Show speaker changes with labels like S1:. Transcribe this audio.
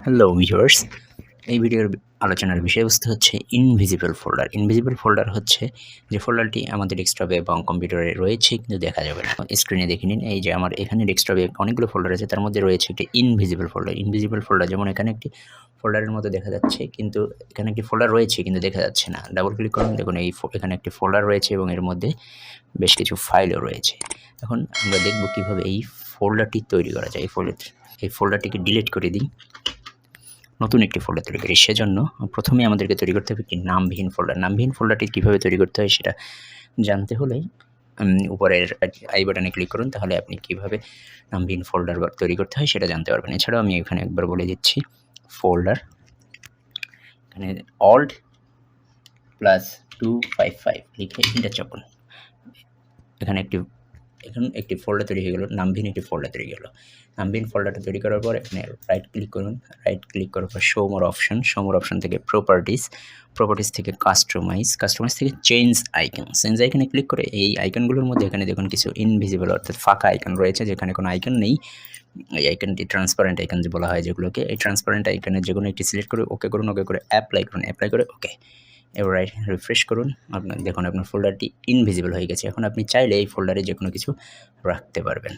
S1: Hello viewers, এই ভিডিওর আলোচনার বিষয়বস্তু হচ্ছে ইনভিজিবল ফোল্ডার। ইনভিজিবল ফোল্ডার হচ্ছে যে ফোল্ডারটি আমাদের ডেস্কটপে এবং কম্পিউটারে রয়েছে কিন্তু দেখা যাবে না। স্ক্রিনে দেখে নিন, এই যে আমার এখানে ডেস্কটপে অনেকগুলো ফোল্ডার আছে, তার মধ্যে রয়েছে একটি ইনভিজিবল ফোল্ডার। ইনভিজিবল ফোল্ডার যেমন এখানে একটি ফোল্ডারের মতো দেখা যাচ্ছে, কিন্তু এখানে একটি ফোল্ডার রয়েছে কিন্তু দেখা যাচ্ছে না। ডাবল ক্লিক করুন, দেখুন এখানে একটি ফোল্ডার রয়েছে এবং এর মধ্যে বেশ কিছু ফাইলও রয়েছে। এখন আমরা দেখব কিভাবে এই ফোল্ডারটি তৈরি করা যায়। এই ফোল্ডারটিকে ডিলিট করে দিই, নতুন একটি ফোল্ডার তৈরি করি। সেজন্য প্রথমে আমাদেরকে তৈরি করতে হবে একটি নামবিহীন ফোল্ডার। নামবিহীন ফোল্ডারটি কীভাবে তৈরি করতে হয় সেটা জানতে হলে উপরের আই বাটনে ক্লিক করুন, তাহলে আপনি কীভাবে নামবিহীন ফোল্ডার তৈরি করতে হয় সেটা জানতে পারবেন। এছাড়াও আমি এখানে একবার বলে দিচ্ছি, ফোল্ডার, এখানে অল্ট +255 লিখে এন্টার চাপুন। এখন একটি ফোল্ডার তৈরি হয়ে গেল, নামবিহীন একটি ফোল্ডার তৈরি হলো। নামবিহীন ফোল্ডারটা তৈরি করার পর এখানে রাইট ক্লিক করুন। রাইট ক্লিক করার পর শো মোর অপশন থেকে প্রপার্টিস থেকে কাস্টমাইজ থেকে চেঞ্জ আইকনে ক্লিক করে এই আইকনগুলোর মধ্যে এখানে দেখুন কিছু ইনভিজিবল অর্থাৎ ফাঁকা আইকন রয়েছে, যেখানে কোনো আইকন নেই। এই আইকনটি ট্রান্সপারেন্ট আইকন যে বলা হয় যেগুলোকে, এই ট্রান্সপারেন্ট আইকনের যে কোনো একটি সিলেক্ট করে ওকে করুন, ওকে করে অ্যাপ্লাই করে ওকে। এবার রিফ্রেশ করুন, দেখুন আপনার ফোল্ডারটি ইনভিজিবল হয়ে গেছে। এখন আপনি চাইলে এই ফোল্ডারে যে কোনো কিছু রাখতে পারবেন।